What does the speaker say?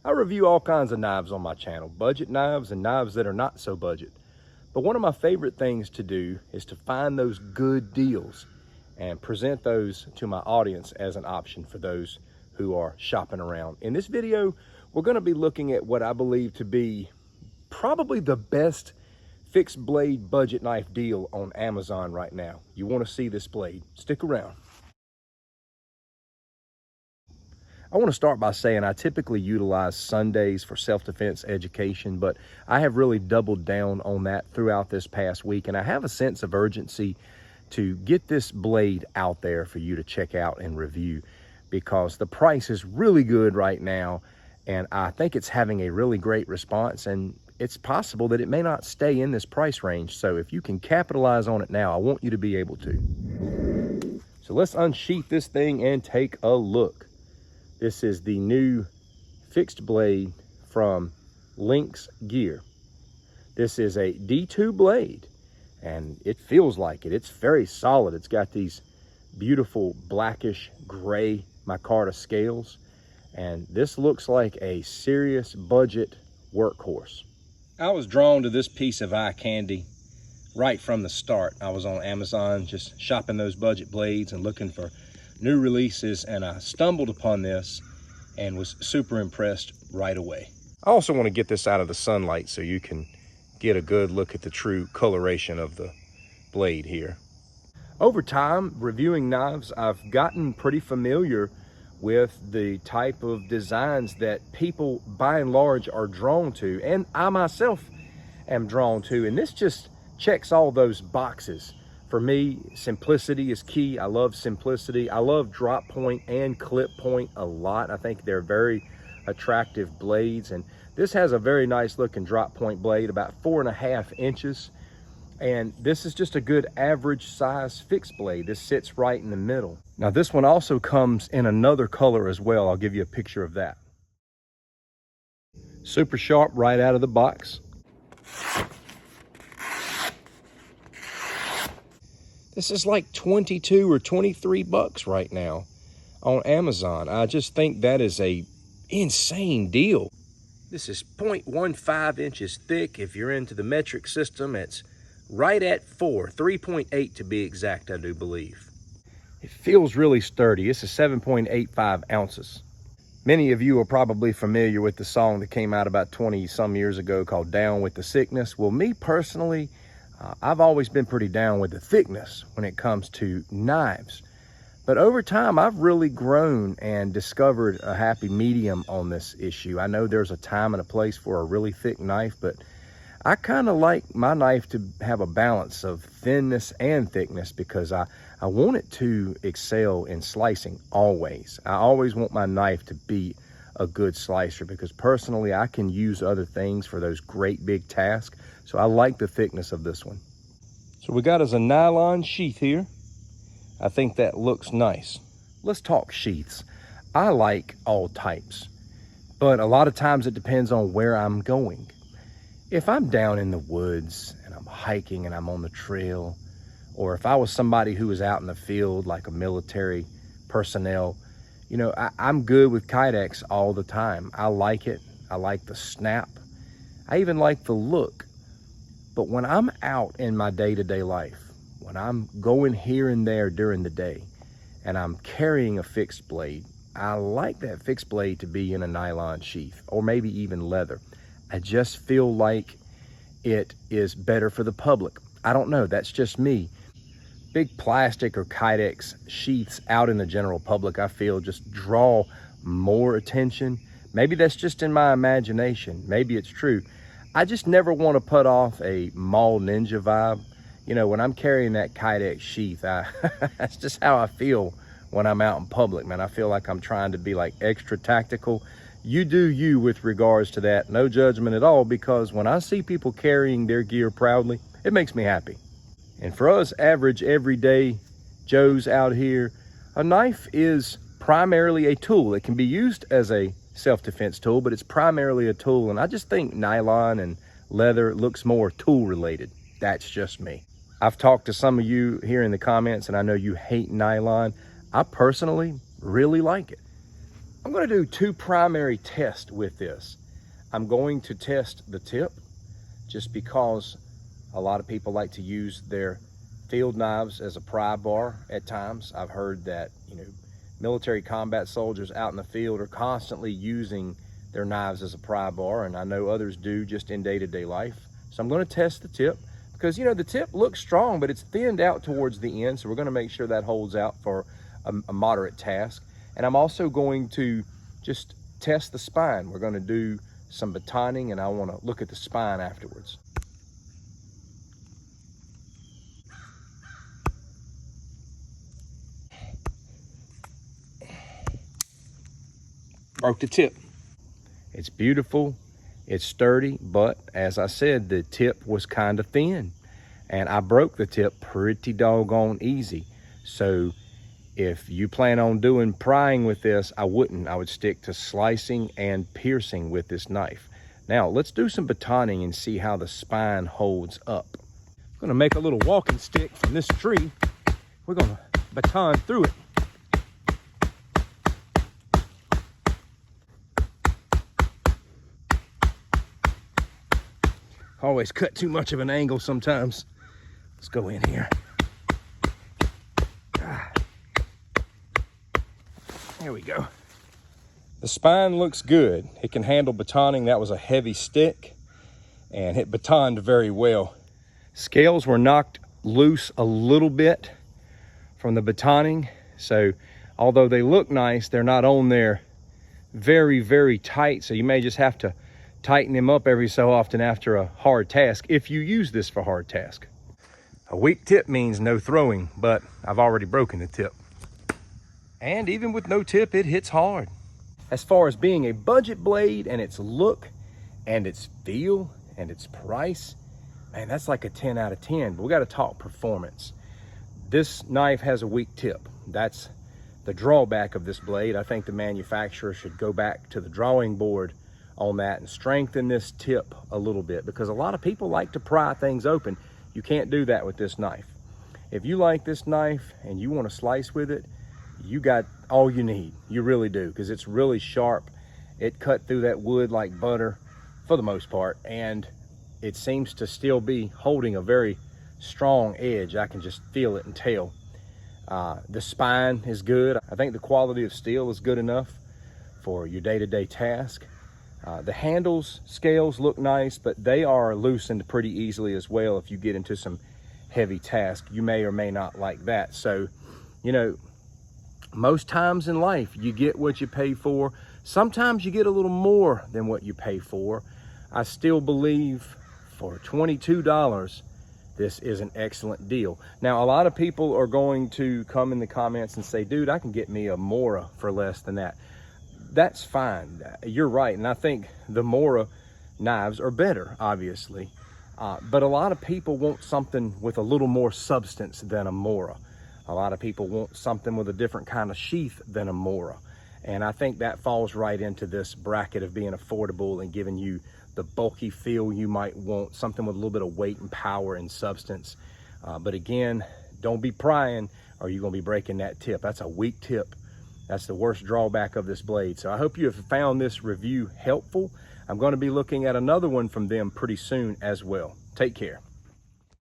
I review all kinds of knives on my channel, budget knives and knives that are not so budget. But one of my favorite things to do is to find those good deals and present those to my audience as an option for those who are shopping around. In this video, we're going to be looking at what I believe to be probably the best fixed blade budget knife deal on Amazon right now. You want to see this blade? Stick around. I want to start by saying I typically utilize Sundays for self-defense education, but I have really doubled down on that throughout this past week, and I have a sense of urgency to get this blade out there for you to check out and review, because the price is really good right now, and I think it's having a really great response, and it's possible that it may not stay in this price range. So if you can capitalize on it now, I want you to be able to. So let's unsheath this thing and take a look. This is the new fixed blade from Lynxgear. This is a D2 blade, and it feels like it. It's very solid. It's got these beautiful blackish gray micarta scales, and this looks like a serious budget workhorse. I was drawn to this piece of eye candy right from the start. I was on Amazon just shopping those budget blades and looking for new releases, and I stumbled upon this and was super impressed right away. I also want to get this out of the sunlight so you can get a good look at the true coloration of the blade here. Over time, reviewing knives, I've gotten pretty familiar with the type of designs that people by and large are drawn to, and I myself am drawn to, and this just checks all those boxes. For me, simplicity is key. I love simplicity. I love drop point and clip point a lot. I think they're very attractive blades, and this has a very nice looking drop point blade, about 4.5 inches. And this is just a good average size fixed blade. This sits right in the middle. Now this one also comes in another color as well. I'll give you a picture of that. Super sharp right out of the box. This is like 22 or 23 bucks right now on Amazon. I just think that is a insane deal. This is 0.15 inches thick. If you're into the metric system, it's right at 3.8 to be exact, I do believe. It feels really sturdy. This is 7.85 ounces. Many of you are probably familiar with the song that came out about 20 some years ago called Down with the Sickness. Well, me personally, I've always been pretty down with the thickness when it comes to knives. But over time, I've really grown and discovered a happy medium on this issue. I know there's a time and a place for a really thick knife, but I kind of like my knife to have a balance of thinness and thickness, because I want it to excel in slicing always. I always want my knife to be a good slicer, because personally I can use other things for those great big tasks. So I like the thickness of this one. So we got us a nylon sheath here. I think that looks nice. Let's talk sheaths. I like all types, but a lot of times it depends on where I'm going. If I'm down in the woods and I'm hiking and I'm on the trail, or if I was somebody who was out in the field like a military personnel, you know, I'm good with Kydex all the time. I like it. I like the snap. I even like the look. But when I'm out in my day-to-day life, when I'm going here and there during the day and I'm carrying a fixed blade, I like that fixed blade to be in a nylon sheath or maybe even leather. I just feel like it is better for the public. I don't know, that's just me. Big plastic or Kydex sheaths out in the general public, I feel, just draw more attention. Maybe that's just in my imagination. Maybe it's true. I just never want to put off a mall ninja vibe. You know, when I'm carrying that Kydex sheath, that's just how I feel when I'm out in public, man. I feel like I'm trying to be like extra tactical. You do you with regards to that. No judgment at all, because when I see people carrying their gear proudly, it makes me happy. And for us average everyday Joes out here, a knife is primarily a tool. It can be used as a self-defense tool, but it's primarily a tool, and I just think nylon and leather looks more tool related. That's just me. I've talked to some of you here in the comments, and I know you hate nylon. I personally really like it. I'm going to do two primary tests with this. I'm going to test the tip, just because a lot of people like to use their field knives as a pry bar at times. I've heard that, military combat soldiers out in the field are constantly using their knives as a pry bar, and I know others do just in day-to-day life. So I'm going to test the tip because, the tip looks strong, but it's thinned out towards the end. So we're going to make sure that holds out for a moderate task. And I'm also going to just test the spine. We're going to do some batoning, and I want to look at the spine afterwards. Broke the tip. It's beautiful, it's sturdy, but as I said, the tip was kind of thin, and I broke the tip pretty doggone easy. So if you plan on doing prying with this, I wouldn't. I would stick to slicing and piercing with this knife. Now let's do some batoning and see how the spine holds up. I'm gonna make a little walking stick from this tree. We're gonna baton through it. Always cut too much of an angle sometimes. Let's go in here. There we go. The spine looks good. It can handle batoning. That was a heavy stick, and it batoned very well. Scales were knocked loose a little bit from the batoning, so although they look nice, they're not on there very, very tight, so you may just have to tighten them up every so often after a hard task, if you use this for hard task. A weak tip means no throwing, but I've already broken the tip. And even with no tip, it hits hard. As far as being a budget blade and its look and its feel and its price, man, that's like a 10 out of 10, but we gotta talk performance. This knife has a weak tip. That's the drawback of this blade. I think the manufacturer should go back to the drawing board on that and strengthen this tip a little bit, because a lot of people like to pry things open. You can't do that with this knife. If you like this knife and you want to slice with it, you got all you need. You really do, because it's really sharp. It cut through that wood like butter for the most part, and it seems to still be holding a very strong edge. I can just feel it and tell. The spine is good. I think the quality of steel is good enough for your day-to-day task. The handles, scales look nice, but they are loosened pretty easily as well. If you get into some heavy task, you may or may not like that. So, most times in life, you get what you pay for. Sometimes you get a little more than what you pay for. I still believe for $22, this is an excellent deal. Now, a lot of people are going to come in the comments and say, dude, I can get me a Mora for less than that. That's fine. You're right. And I think the Mora knives are better, obviously. But a lot of people want something with a little more substance than a Mora. A lot of people want something with a different kind of sheath than a Mora. And I think that falls right into this bracket of being affordable and giving you the bulky feel you might want, something with a little bit of weight and power and substance. But again, don't be prying or you're going to be breaking that tip. That's a weak tip. That's the worst drawback of this blade. So I hope you have found this review helpful. I'm going to be looking at another one from them pretty soon as well. Take care.